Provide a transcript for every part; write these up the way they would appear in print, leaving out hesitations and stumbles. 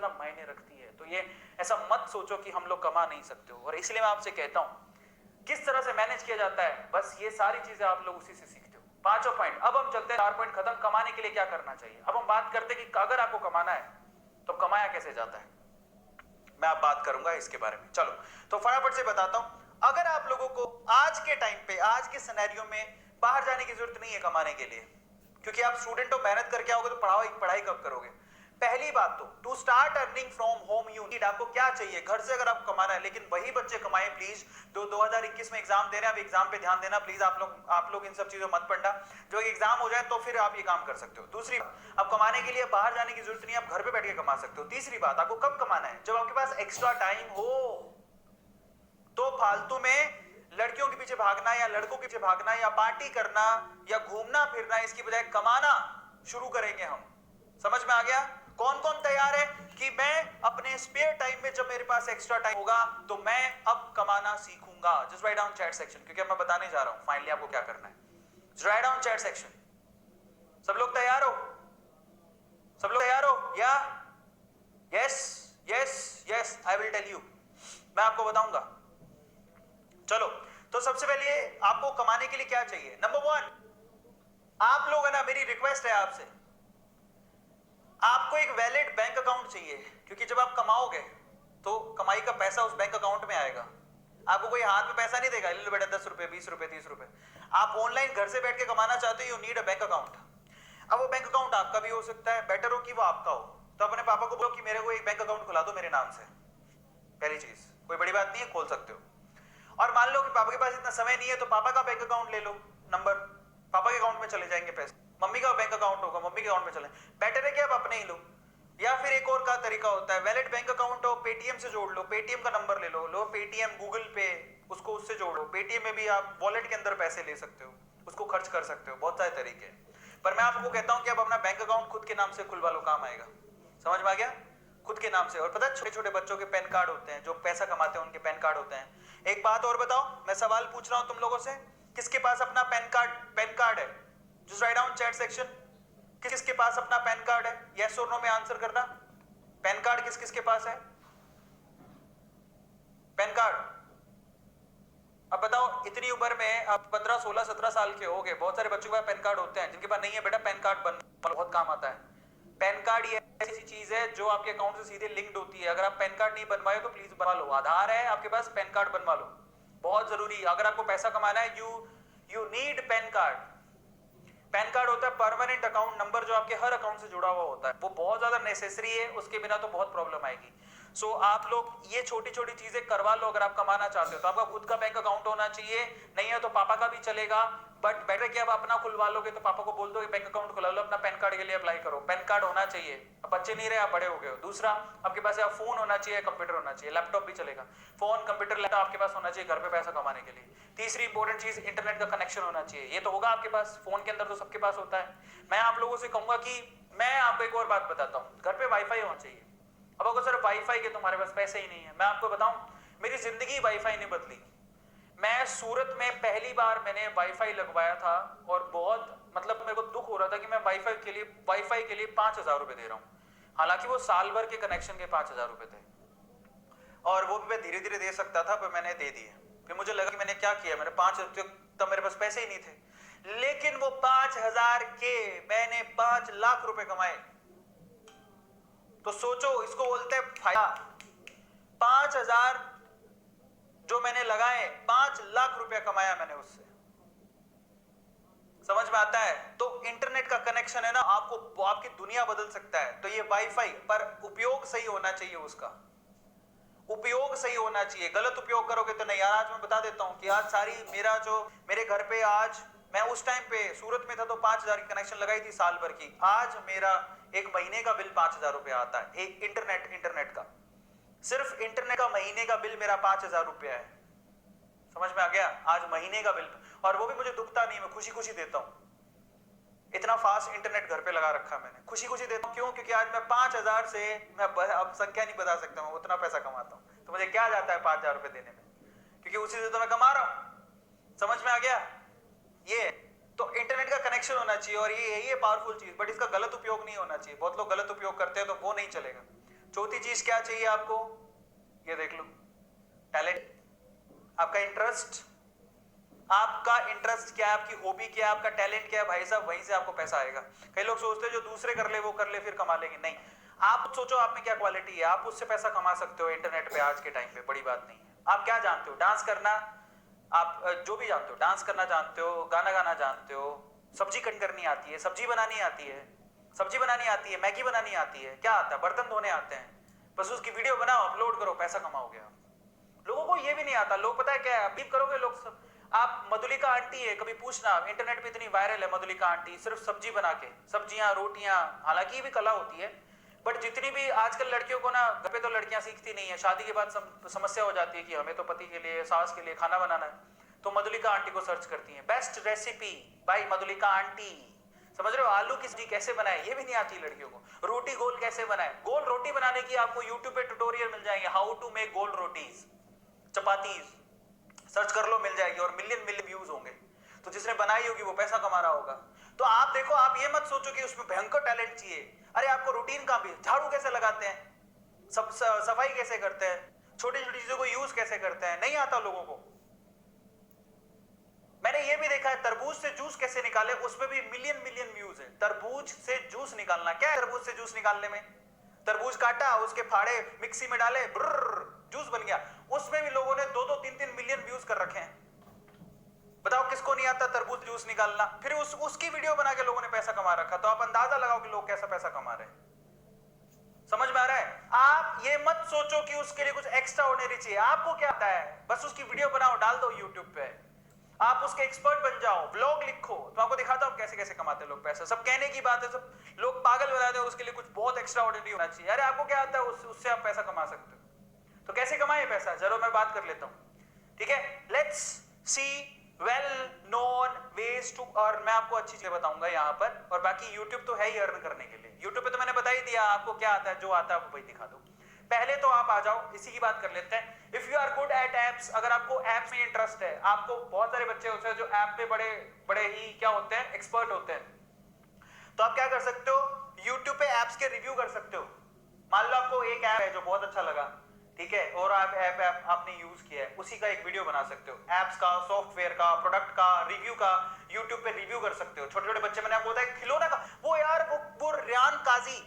ज्यादा मायने रखती है। तो ये ऐसा मत सोचो कि हम लोग कमा नहीं सकते हो। और इसलिए मैं आपसे कहता हूं किस तरह से मैनेज किया जाता है, बस ये सारी चीजें आप लोग उसी से सीखते हो। पांचों पॉइंट। अब हम चलते हैं 4 पॉइंट खत्म, कमाने के लिए क्या करना चाहिए। अब हम बात करते हैं कि अगर आपको कमाना है तो कमाया कैसे जाता है, मैं आप बात करूंगा इसके बारे में। चलो तो फटाफट से बताता हूं। अगर आप लोगों को आज के टाइम पे, आज के सिनेरियो में बाहर जाने की जरूरत नहीं है कमाने के लिए, क्योंकि आप स्टूडेंट हो, मेहनत करके आओगे तो पढ़ाई कब करोगे। पहली बात तो to start earning from home you need, आपको क्या चाहिए घर से अगर आपको कमाना है। लेकिन वही बच्चे कमाएं प्लीज जो 2021 में एग्जाम दे रहे हैं। अब एग्जाम पे ध्यान देना प्लीज, आप लोग इन सब चीजों मत पढ़ना। जो एग्जाम हो जाए तो फिर आप ये काम कर सकते हो। दूसरी बात, अब कमाने के लिए बाहर जाने की जरूरत नहीं है, आप घर पे बैठ के कमा सकते हो। तीसरी बात, आपको कब कमाना है, जब आपके पास एक्स्ट्रा टाइम हो। तो फालतू में लड़कियों के पीछे भागना या लड़कों के पीछे भागना या पार्टी करना या घूमना फिरना, इसकी बजाय कमाना शुरू करेंगे हम। समझ में आ गया। कौन कौन तैयार है कि मैं अपने स्पेयर टाइम में, जब मेरे पास एक्स्ट्रा टाइम होगा तो मैं अब कमाना सीखूंगा। Just write down chat section, क्योंकि मैं बताने जा रहा हूं फाइनली आपको क्या करना है। Just write down chat section. सब लोग तैयार हो, सब लोग तैयार हो या yes yes yes, I will tell you, मैं आपको बताऊंगा। चलो तो सबसे पहले आपको कमाने के लिए क्या चाहिए। नंबर 1, आप लोग है ना, मेरी रिक्वेस्ट है आपसे, आपको एक वैलिड बैंक अकाउंट चाहिए। क्योंकि जब आप कमाओगे तो कमाई का पैसा उस बैंक अकाउंट में आएगा। आपको कोई हाथ में पैसा नहीं देगा, ले लो बेटा 10 रुपए 20 रुपए 30 रुपए। आप ऑनलाइन घर से बैठ के कमाना चाहते हो, you need a bank account. अब वो बैंक अकाउंट आपका भी हो सकता है, बेटर हो कि वो आपका हो। तो अपने पापा को बोलो कि मेरे को एक बैंक अकाउंट खुला दो मेरे नाम से। पहली चीज, कोई बड़ी बात नहीं है, खोल सकते हो। और मान लो कि पापा के पास इतना समय नहीं है तो पापा का बैंक अकाउंट ले लो, नंबर पापा के अकाउंट में चले जाएंगे पैसे। मम्मी का बैंक अकाउंट होगा, मम्मी के अकाउंट में चले। बेटर है कि आप अपने ही लो। या फिर एक और का तरीका होता है, वैलिड बैंक अकाउंट हो, पेटीएम से जोड़ लो, पेटीएम का नंबर ले लो पेटीएम गूगल पे, उसको उससे जोड़ो। पेटीएम में भी आप वॉलेट के अंदर पैसे ले सकते हो, उसको खर्च कर सकते हो। बहुत सारे तरीके हैं, पर मैं आपको कहता हूं कि आप अपना बैंक अकाउंट खुद के नाम से खुलवा लो, काम आएगा। समझ में आ गया, खुद के नाम से। और पता है छोटे छोटे बच्चों के पैन कार्ड होते हैं, जो पैसा कमाते हैं उनके पैन कार्ड होते हैं। एक बात और बताओ, मैं सवाल पूछ रहा हूं तुम लोगों से, किसके पास अपना पैन कार्ड है। Just write down chat section, किसके पास अपना पैन कार्ड है, यस और नो में आंसर करना। पैन कार्ड किस किस के पास है, पैन कार्ड। अब बताओ, इतनी उम्र में आप 15 16 17 साल के होगे, बहुत सारे बच्चों के पास पैन कार्ड होते हैं। जिनके पास नहीं है बेटा, पैन कार्ड बहुत काम आता है। पैन कार्ड ये ऐसी चीज है जो आपके अकाउंट से सीधे लिंक्ड होती है। अगर आप पैन कार्ड नहीं बनवाए तो प्लीज बनवा लो। आधार है आपके पास, पैन कार्ड बनवा लो, बहुत जरूरी है। अगर आपको पैसा कमाना है, you need pan card. Pan card होता है परमानेंट अकाउंट नंबर, जो आपके हर अकाउंट से जुड़ा हुआ होता है। वो बहुत ज्यादा नेसेसरी है, उसके बिना तो बहुत प्रॉब्लम आएगी। सो आप लोग ये छोटी छोटी चीजें करवा लो अगर आप कमाना चाहते हो। तो आपका खुद का बैंक अकाउंट होना चाहिए, नहीं है तो पापा का भी चलेगा, बट बेटर कि आप अपना खुलवा लोगे तो पापा को बोल दो बैंक अकाउंट खुला लो, अपना पैन कार्ड के लिए अप्लाई करो। पैन कार्ड होना चाहिए, अब बच्चे नहीं रहे, आप बड़े हो गए हो। दूसरा, आपके पास या फोन होना चाहिए, कंप्यूटर होना चाहिए, लैपटॉप भी चलेगा। फोन कंप्यूटर लैपटॉप आपके पास होना चाहिए घर पे पैसा कमाने के लिए। तीसरी इंपॉर्टेंट चीज, इंटरनेट का कनेक्शन होना चाहिए। ये तो होगा आपके पास, फोन के अंदर तो सबके पास होता है। मैं आप लोगों से कहूंगा कि मैं आपको एक और बात बताता हूँ, घर पे वाईफाई होना चाहिए। अब अगर सर वाईफाई के तुम्हारे पास पैसे ही नहीं है, मैं आपको बताऊं, मेरी जिंदगी वाईफाई ने बदली। मैं सूरत में पहली बार मैंने वाईफाई लगवाया था और बहुत मतलब मेरे को दुख हो रहा था कि मैं वाईफाई के लिए 5,000 रुपए दे रहा हूं। हालांकि वो साल भर के कनेक्शन के 5,000 रुपए थे और वो भी मैं धीरे धीरे दे सकता था, पर मैंने दे दिए। फिर मुझे लगा कि मैंने क्या किया, मैंने 5,000, तब मेरे पास पैसे ही नहीं थे। लेकिन वो 5,000 के मैंने 5 लाख रुपए कमाए। तो सोचो, इसको बोलते हैं फायदा। 5,000 जो मैंने लगाए, 5 लाख रुपया कमाया मैंने उससे। समझ में आता है। तो इंटरनेट का कनेक्शन है ना, आपको आपकी दुनिया बदल सकता है। तो ये वाईफाई, पर उपयोग सही होना चाहिए, उसका उपयोग सही होना चाहिए। गलत उपयोग करोगे तो नहीं। यार आज मैं बता देता हूं कि आज सारी मेरे घर पे, आज मैं उस टाइम पे सूरत में था तो 5,000 की कनेक्शन लगाई थी साल भर की। आज मेरा एक महीने का बिल 5,000 रुपया आता है, एक इंटरनेट का। सिर्फ इंटरनेट का महीने का बिल मेरा 5,000 रुपया है। समझ में आ गया, आज महीने का बिल। और वो भी मुझे दुखता नहीं, मैं खुशी खुशी देता हूं। इतना फास्ट इंटरनेट घर पे लगा रखा मैंने, खुशी खुशी देता हूं। क्यों? क्योंकि आज मैं 5,000 से, मैं अब संख्या नहीं बता सकता, मैं उतना पैसा कमाता हूं। तो मुझे क्या जाता है 5,000 रुपए देने में, क्योंकि उसी से तो मैं कमा रहा हूं। समझ में आ गया। ये तो इंटरनेट का कनेक्शन होना चाहिए और ये यही है पावरफुल चीज, बट इसका गलत उपयोग नहीं होना चाहिए। बहुत लोग गलत उपयोग करते हैं तो वो नहीं चलेगा। चौथी चीज क्या चाहिए आपको, ये देख लो, टैलेंट, आपका इंटरेस्ट। आपका इंटरेस्ट क्या है, आपकी हॉबी क्या है, आपका टैलेंट क्या है, भाई साहब वहीं से आपको पैसा आएगा। कई लोग सोचते हैं जो दूसरे कर ले वो कर ले फिर कमा लेंगे, नहीं, आप सोचो आप में क्या क्वालिटी है, आप उससे पैसा कमा सकते हो इंटरनेट पे आज के टाइम पे, बड़ी बात नहीं है। आप क्या जानते हो, डांस करना, आप जो भी जानते हो, डांस करना जानते हो, गाना गाना जानते हो, सब्जी कट करनी आती है, सब्जी बनानी आती है, सब्जी बनानी आती है, मैगी बनानी आती है, क्या आता है, बर्तन धोने आते हैं, बस उसकी वीडियो बनाओ, अपलोड करो, पैसा कमाओगे आप। लोगों को ये भी नहीं आता, लोग पता है क्या है, करोगे लोग सब। आप मधुलिका आंटी है, कभी पूछना, इंटरनेट पे इतनी वायरल है मधुलिका आंटी, सिर्फ सब्जी बना के, सब्जियां रोटियां, हालांकि ये भी कला होती है, बट जितनी भी आजकल लड़कियों को ना, घर पे तो लड़कियां सीखती नहीं है, शादी के बाद समस्या हो जाती है कि हमें तो पति के लिए, सास के लिए खाना बनाना है, तो मधुलिका आंटी को सर्च करती है, best recipe by Madhulika aunty, समझ रहे हो, आलू की सब्जी कैसे बनाए, ये भी नहीं आती लड़कियों को, रोटी गोल कैसे बनाए, गोल रोटी बनाने की आपको यूट्यूब पे ट्यूटोरियल मिल जाएंगे, हाउ टू मेक गोल रोटीज, चपातीज, सर्च कर लो मिल जाएगी, और मिलियन मिलियन व्यूज होंगे, तो जिसने बनाई होगी वो पैसा कमा रहा होगा। तो आप देखो, आप ये मत सोचो कि उसमें भयंकर टैलेंट चाहिए, अरे आपको रूटीन का भी, झाड़ू कैसे लगाते हैं, सफाई कैसे करते हैं, छोटी छोटी चीजों को यूज कैसे करते हैं, नहीं आता लोगों को। मैंने ये भी देखा है, तरबूज से जूस कैसे निकाले, उसमें भी मिलियन मिलियन व्यूज है। तरबूज से जूस निकालना, क्या है तरबूज से जूस निकालने में, तरबूज काटा, उसके फाड़े मिक्सी में डाले, जूस बन गया, उसमें भी लोगों ने 2-2, 3-3 मिलियन व्यूज कर रखे हैं। बताओ किसको नहीं आता तरबूज जूस निकालना, फिर उसकी वीडियो बना के लोगों ने पैसा कमा रखा। तो आप अंदाजा लगाओ कि लोग कैसा पैसा कमा रहे हैं। समझ में आ रहा है? आप ये मत सोचो कि उसके लिए कुछ एक्स्ट्रा ऑर्डिनरी चाहिए, आपको क्या आता है, बस उसकी वीडियो बनाओ, डाल दो यूट्यूब पे, आप उसके एक्सपर्ट बन जाओ, व्लॉग लिखो, तो आपको दिखाता हूं कैसे कैसे कमाते लोग पैसा। सब कहने की बात है, सब लोग पागल बनाते हैं, उसके लिए कुछ बहुत एक्स्ट्रा ऑर्डिनरी होना चाहिए। अरे आपको क्या आता है, उससे आप पैसा कमा सकते हो। तो कैसे कमाए पैसा, चलो मैं बात कर लेता हूं, ठीक है। Let's see well known ways to earn. मैं आपको अच्छी चीजें बताऊंगा यहाँ पर, और बाकी यूट्यूब तो है ही अर्न करने के लिए। यूट्यूब पे तो मैंने बता ही दिया आपको क्या आता है, जो आता है वो वही दिखा दो। पहले तो आप आ जाओ, इसी की बात कर लेते हैं। If you are good at apps, अगर आपको एप्स में इंटरेस्ट है, आपको बहुत सारे बच्चे होते हैं जो ऐप पे बड़े बड़े ही क्या होते हैं, एक्सपर्ट होते हैं, तो आप क्या कर सकते हो, यूट्यूब पे एप्स के रिव्यू कर सकते हो। मान लो आपको एक ऐप है जो बहुत अच्छा लगा, ठीक है, और आप ऐप आपने यूज किया है, उसी का एक वीडियो बना सकते हो, एप्स का, सॉफ्टवेयर का, प्रोडक्ट का रिव्यू का, यूट्यूब पे रिव्यू कर सकते हो। छोटे छोटे बच्चे, मैंने आपको बताया खिलौना का, वो यार वो रियान काजी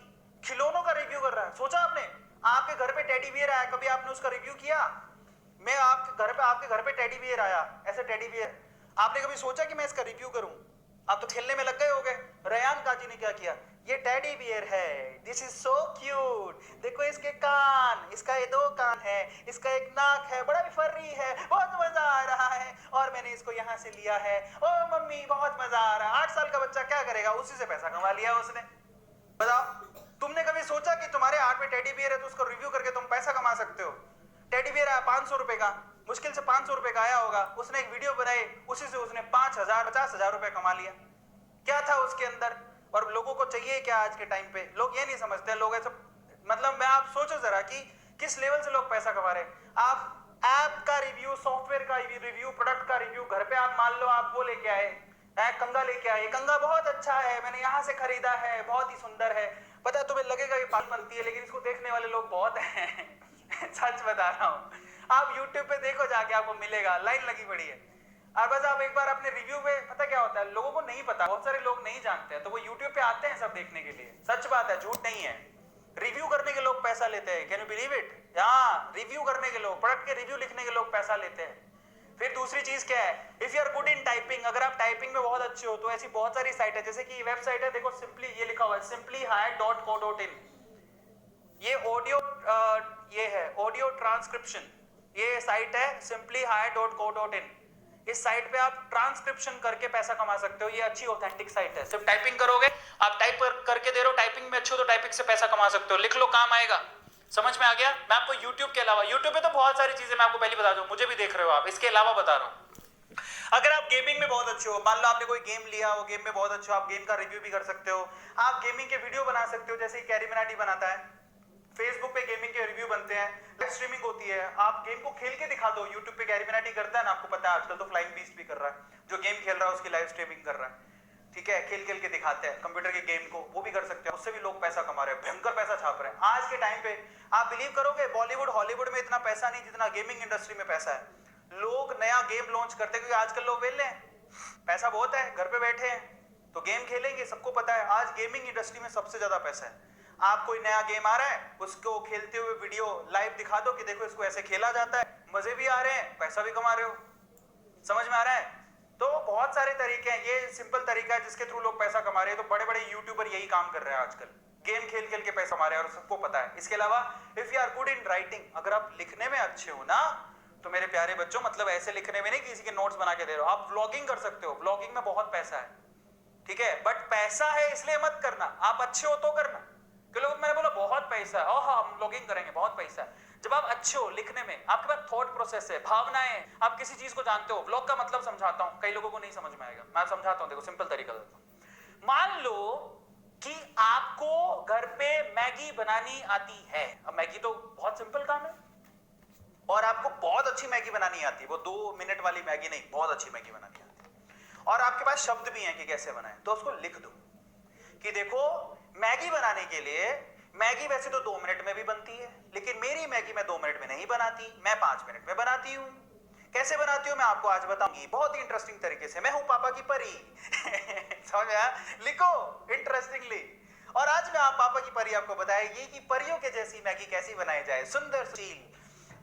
खिलौनों का रिव्यू कर रहा है। सोचा आपने, आपके घर पे टेडी बियर आया, कभी आपने उसका रिव्यू किया? मैं आपके घर पे टेडी बियर आया, ऐसे टेडी बियर, आपने कभी सोचा कि मैं इसका रिव्यू करूं? आप तो खेलने में लग गए होगे। रेयान काजी ने क्या किया, ये टेडी बियर है, दिस इज सो क्यूट, देखो इसके कान, इसका ये 2 कान है, इसका एक नाक है, बड़ा फर्री है, बहुत मजा आ रहा है, और मैंने इसको यहाँ से लिया है, ओ मम्मी बहुत मजा आ रहा है। 8 साल का बच्चा क्या करेगा, उसी से पैसा कमा लिया उसने। बताओ, तुमने कभी सोचा कि तुम्हारे हाथ में टेडी बियर है तो उसको रिव्यू करके तुम पैसा कमा सकते हो? टेडी बियर आया 500 रुपए का, मुश्किल से 500 रुपए का आया होगा, उसने एक वीडियो बनाई, उसी से उसने 5,000 50,000 रुपए कमा लिया। क्या था उसके अंदर? और लोगों को चाहिए क्या आज के टाइम पे, लोग ये नहीं समझते। लोग ऐसे, मतलब मैं, आप सोचो जरा कि किस लेवल से लोग पैसा कमा रहे हैं। आप ऐप का रिव्यू, सॉफ्टवेयर का रिव्यू, प्रोडक्ट का रिव्यू, घर पे आप मान लो आप वो लेके आए, कंगा लेके आए, कंगा बहुत अच्छा है, मैंने यहाँ से खरीदा है, बहुत ही सुंदर है। पता है तुम्हें लगेगा ये पागल बनती है, लेकिन इसको देखने वाले लोग बहुत हैं सच बता रहा हूँ, आप YouTube पे देखो जाके, आपको मिलेगा, लाइन लगी पड़ी है। और बस आप एक बार अपने रिव्यू पे, पता क्या होता है, लोगों को नहीं पता, बहुत सारे लोग नहीं जानते हैं, तो वो YouTube पे आते हैं सब देखने के लिए। सच बात है, झूठ नहीं है। रिव्यू करने के लोग पैसा लेते हैं, कैन यू बिलीव इट? हाँ, रिव्यू करने के लोग, प्रोडक्ट के रिव्यू लिखने के लोग पैसा लेते हैं। फिर दूसरी चीज क्या है, if you are good in typing, अगर आप टाइपिंग में बहुत अच्छे हो, तो ऐसी बहुत सारी साइट है, जैसे कि वेबसाइट है, देखो सिंपली, ये लिखा हुआ है simplyhire.co.in, ये ऑडियो, ये है ऑडियो ट्रांसक्रिप्शन, ये साइट है simplyhire.co.in। इस साइट पे आप ट्रांसक्रिप्शन करके पैसा कमा सकते हो। ये अच्छी ऑथेंटिक साइट है, सिर्फ टाइपिंग करोगे, आप टाइप करके दे रहे हो, टाइपिंग में अच्छे हो तो टाइपिंग से पैसा कमा सकते हो। लिख लो, काम आएगा। समझ में आ गया? मैं आपको YouTube के अलावा, YouTube पे तो बहुत सारी चीजें मैं आपको पहले बता दूं, मुझे भी देख रहे हो आप, इसके अलावा बता रहा हूं। अगर आप गेमिंग में बहुत अच्छे हो, मान लो आपने कोई गेम लिया, वो गेम में बहुत अच्छे हो, आप गेम का रिव्यू भी कर सकते हो, आप गेमिंग के वीडियो बना सकते हो, जैसे कैरी मिनाटी बनाता है, फेसबुक पे गेमिंग के रिव्यू बनते हैं, लाइव स्ट्रीमिंग होती है, आप गेम को खेल के दिखा दो। यूट्यूब पे कैरी मिनाटी करता है ना, आपको पता है आजकल तो फ्लाइंग बीस्ट भी कर रहा है, जो गेम खेल रहा है उसकी लाइव स्ट्रीमिंग कर रहा है, ठीक है, खेल खेल के दिखाते हैं कंप्यूटर के गेम को, वो भी कर सकते हैं, उससे भी लोग पैसा कमा रहे हैं, भयंकर पैसा छाप रहे हैं आज के टाइम पे। आप बिलीव करोगे बॉलीवुड हॉलीवुड में इतना पैसा नहीं जितना गेमिंग इंडस्ट्री में पैसा है। लोग नया गेम लॉन्च करते हैं क्योंकि आजकल लोग वेले हैं, पैसा बहुत है, घर पे बैठे हैं तो गेम खेलेंगे। सबको पता है आज गेमिंग इंडस्ट्री में सबसे ज्यादा पैसा है। आप कोई नया गेम आ रहा है, उसको खेलते हुए वीडियो लाइव दिखा दो कि देखो इसको ऐसे खेला जाता है, मजे भी आ रहे हैं, पैसा भी कमा रहे हो। समझ में आ रहा है? तो बहुत सारे तरीके हैं, ये सिंपल तरीका है जिसके थ्रू लोग पैसा कमा रहे हैं। तो बड़े बड़े यूट्यूबर यही काम कर रहे हैं आजकल, गेम खेल खेल के पैसा कमा रहे हैं और सबको पता है। इसके अलावा if you are good in writing, अगर आप लिखने में अच्छे हो ना तो मेरे प्यारे बच्चों, मतलब ऐसे लिखने में नहीं किसी के नोट्स बना के दे रहे हो, आप व्लॉगिंग कर सकते हो, व्लॉगिंग में बहुत पैसा है, ठीक है। बट पैसा है इसलिए मत करना, आप अच्छे हो तो करना। कि लोग मैंने बोला बहुत पैसा है, हाँ हम व्लॉगिंग करेंगे, बहुत पैसा है। जब आप अच्छे हो लिखने में, आपके पास थॉट प्रोसेस है, भावनाएं, आप किसी चीज को जानते हो। व्लॉग का मतलब समझाता हूं, कई लोगों को नहीं समझ में आएगा, मैं समझाता हूं, देखो सिंपल तरीका देता हूं। मान लो कि आपको घर पे मैगी बनानी आती है। अब मैगी तो बहुत सिंपल काम है और आपको बहुत अच्छी मैगी बनानी आती है, वो 2 मिनट वाली मैगी नहीं, बहुत अच्छी मैगी बनानी आती है और आपके पास शब्द भी हैं कि कैसे बनाएं। तो उसको लिख दो कि देखो मैगी बनाने के लिए, मैगी वैसे तो 2 मिनट में भी बनती है, लेकिन मेरी मैगी मैं 2 मिनट में नहीं बनाती, मैं 5 मिनट में बनाती हूं। कैसे बनाती हूं मैं आपको आज बताऊंगी, बहुत ही इंटरेस्टिंग तरीके से। मैं हूं पापा की परी समझ आया? लिखो इंटरेस्टिंगली। और आज मैं आप पापा की परी आपको बताएगी कि परियों के जैसी मैगी कैसी बनाई जाए, सुंदर सुशील।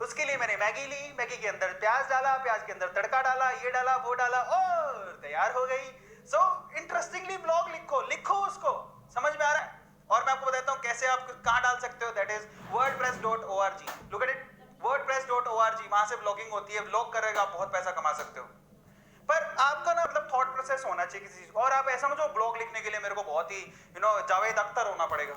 उसके लिए मैंने मैगी ली, मैगी के अंदर प्याज डाला, प्याज के अंदर तड़का डाला, ये डाला वो डाला और तैयार हो गई। सो इंटरेस्टिंगली ब्लॉग लिखो, लिखो उसको, समझ में आ रहा है? और मैं आपको बताता हूं कैसे आप कहां डाल सकते हो, that is wordpress.org। Look at it, wordpress.org, वहां से ब्लॉगिंग होती है, ब्लॉग करेगा आप बहुत पैसा कमा सकते हो। पर आपका ना मतलब थॉट प्रोसेस होना चाहिए किसी चीज। और आप ऐसा समझो ब्लॉग लिखने के लिए मेरे को बहुत ही जावेद अख्तर होना पड़ेगा,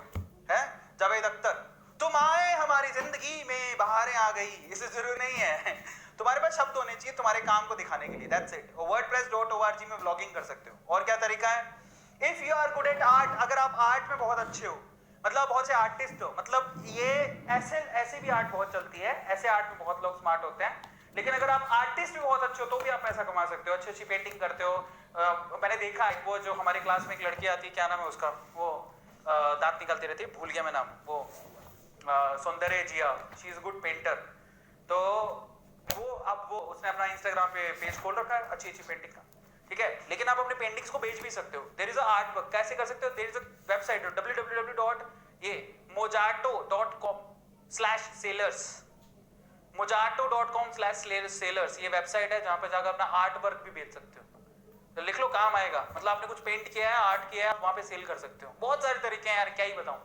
है जावेद अख्तर, तुम आए हमारी जिंदगी में बहारें आ गई, इससे जरूरी नहीं है। तुम्हारे पास शब्द होने चाहिए तुम्हारे काम को दिखाने के लिए, दैट्स इट। wordpress.org में ब्लॉगिंग कर सकते हो। और क्या तरीका है, if you are good at art, अगर आप आर्ट में बहुत अच्छे हो, मतलब बहुत से आर्टिस्ट हो, मतलब ये ऐसे भी आर्ट बहुत चलती है, ऐसे आर्ट में बहुत लोग स्मार्ट होते हैं, लेकिन अगर आप आर्टिस्ट भी बहुत अच्छे हो तो भी आप पैसा कमा सकते हो। अच्छी अच्छी पेंटिंग करते हो। मैंने देखा है, वो जो हमारे क्लास में एक लड़की आती है, क्या नाम है उसका, वो दांत निकालती रहती है, भूल गया मैं नाम, वो सौंदर्य जिया, शी इज गुड पेंटर। तो वो अब वो उसने अपना इंस्टाग्राम पे पेज खोल रखा है अच्छी अच्छी पेंटिंग का, ठीक है। लेकिन आप अपने पेंटिंग्स को बेच भी सकते हो। There is a art work, कैसे कर सकते हो, there is a website www.mojato.com/sellers, mojato.com/sellers, ये वेबसाइट है जहां पे जाकर अपना आर्ट वर्क भी बेच सकते हो। तो लिख लो, काम आएगा। मतलब आपने कुछ पेंट किया है, आर्ट किया है, वहां पे सेल कर सकते हो। बहुत सारे तरीके हैं यार, क्या ही बताऊं,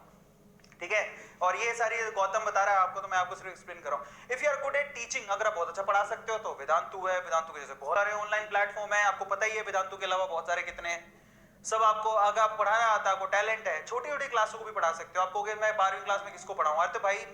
ठीक है। और ये सारी गौतम बता रहा है आपको, तो मैं आपको सिर्फ एक्सप्लेन कर रहा हूं। If you are good at teaching, अगर आप बहुत अच्छा पढ़ा सकते हो तो वेदांतु है, वेदांतु के जैसे बहुत सारे ऑनलाइन प्लेटफॉर्म है, आपको पता ही है वेदांतु के अलावा बहुत सारे कितने हैं। सब आपको, अगर आप पढ़ाना आता है, आपको टैलेंट है, छोटी छोटी क्लासों को भी पढ़ा सकते हो। आप कहोगे मैं 12वीं क्लास में किसको पढ़ाऊं, अरे तो भाई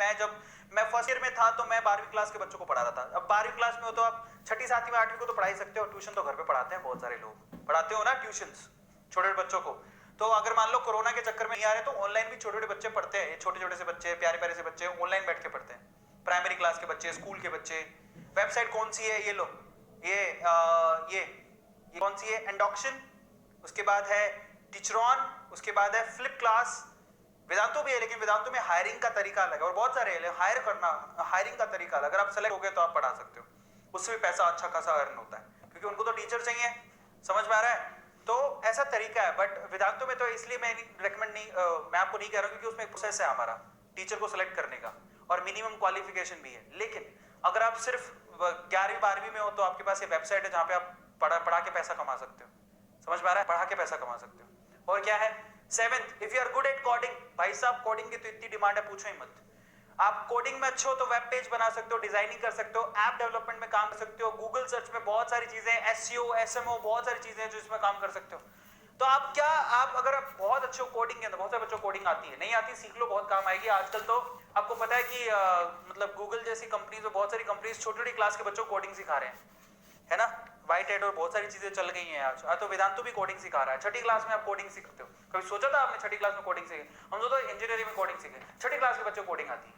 मैं फर्स्ट ईयर में था तो मैं 12वीं क्लास के बच्चों को पढ़ा रहा था। अब 12वीं क्लास में हो तो आप 6ठी 7वीं 8वीं को तो पढ़ा ही सकते हो। ट्यूशन तो घर पे पढ़ाते हैं, बहुत सारे लोग पढ़ाते हो ना ट्यूशंस छोटे बच्चों को। तो अगर मान लो कोरोना के चक्कर में नहीं आ रहे तो ऑनलाइन भी छोटे छोटे बच्चे पढ़ते हैं, छोटे छोटे से बच्चे, प्यारे प्यारे से बच्चे ऑनलाइन बैठ के पढ़ते हैं, प्राइमरी क्लास के बच्चे, स्कूल के बच्चे। वेबसाइट कौन सी है, ये लो, ये कौन सी है, एंडॉक्शन, उसके बाद है टीचरॉन, उसके बाद है फ्लिप क्लास। वेदांतु भी है, लेकिन वेदांतु में हायरिंग का तरीका अलग है और बहुत सारे हायर करना, हायरिंग का तरीका अलग। अगर आप सेलेक्ट हो गए तो आप पढ़ा सकते हो, उससे भी पैसा अच्छा खासा अर्न होता है, क्योंकि उनको तो टीचर चाहिए। समझ में आ रहा है? तो ऐसा तरीका है। बट वेदांतु में तो इसलिए मैं रेकमेंड नहीं, मैं आपको नहीं कह रहा हूं क्योंकि उसमें एक प्रोसेस है हमारा टीचर को सिलेक्ट करने का और मिनिमम क्वालिफिकेशन भी है। लेकिन अगर आप सिर्फ 11वीं 12वीं में हो तो आपके पास ये वेबसाइट है जहां पे आप पढ़ा के पैसा कमा सकते हो। समझ में आ रहा है? पढ़ा के पैसा कमा सकते हो। और क्या है, 7th, if you are good at coding, भाई साहब कोडिंग की तो इतनी डिमांड है, पूछो ही मत। आप कोडिंग में अच्छे हो तो वेब पेज बना सकते हो, डिजाइनिंग कर सकते हो, ऐप डेवलपमेंट में काम कर सकते हो, गूगल सर्च में बहुत सारी चीजें, एसईओ, एसएमओ, बहुत सारी चीजें हैं जो इसमें काम कर सकते हो। तो आप अगर आप बहुत अच्छे हो कोडिंग के अंदर, बहुत सारे बच्चों को कोडिंग आती है, नहीं आती सीख लो, बहुत काम आएगी। आजकल तो आपको पता है कि मतलब गूगल जैसी कंपनीज में बहुत सारी कंपनीज छोटी छोटी क्लास के बच्चों को कोडिंग सिखा रहे हैं, है ना, व्हाइट हैट और बहुत सारी चीजें चल गई हैं आज। तो वेदांतु भी कोडिंग सिखा रहा है, 6ठी क्लास में आप कोडिंग सीखते हो। कभी सोचा था आपने 6ठी क्लास में कोडिंग सीखे? हम तो इंजीनियरिंग में कोडिंग सीखे, 6ठी क्लास के बच्चों को कोडिंग आती है।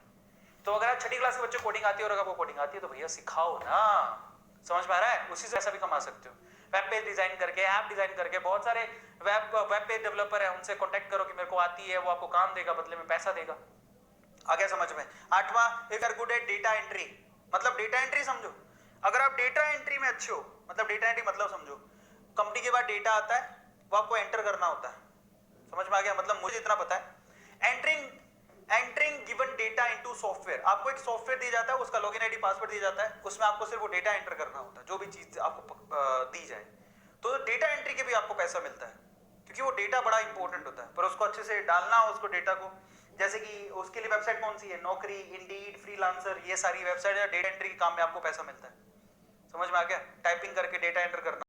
तो अगर 6ठी क्लास के बच्चे कोडिंग आती है और अगर आपको कोडिंग आती है तो भैया सिखाओ ना। समझ में आ रहा है? उसी से पैसा भी कमा सकते हो। वेब पेज डिजाइन करके, ऐप डिजाइन करके, बहुत सारे वेब पेज डेवलपर है, उनसे कॉन्टेक्ट करो कि मेरे को आती है, वो आपको काम देगा, बदले में पैसा देगा। आ गया समझ में? आठवां, if are good at data entry, मतलब डेटा एंट्री समझो, अगर आप डेटा एंट्री में अच्छे हो, मतलब डेटा एंट्री मतलब समझो, कंपनी के बाद डेटा आता है, वो आपको एंटर करना होता है। समझ में आ गया? मतलब मुझे इतना पता है, entering given data into software, आपको एक सॉफ्टवेयर दिया जाता है, उसका लॉगिन आईडी पासवर्ड दिया जाता है, उसमें आपको सिर्फ वो डेटा एंटर करना होता है, जो भी चीज आपको दी जाए। तो डेटा एंट्री के भी आपको पैसा मिलता है, क्योंकि वो डेटा बड़ा इंपॉर्टेंट होता है, पर उसको अच्छे से डालना हो उसको डेटा को। जैसे कि उसके लिए वेबसाइट कौन सी है? नौकरी, इंडीड, फ्रीलांसर, ये सारी वेबसाइट है, डेटा एंट्री के काम में आपको पैसा मिलता है। समझ में आ गया? टाइपिंग करके डेटा एंटर करना।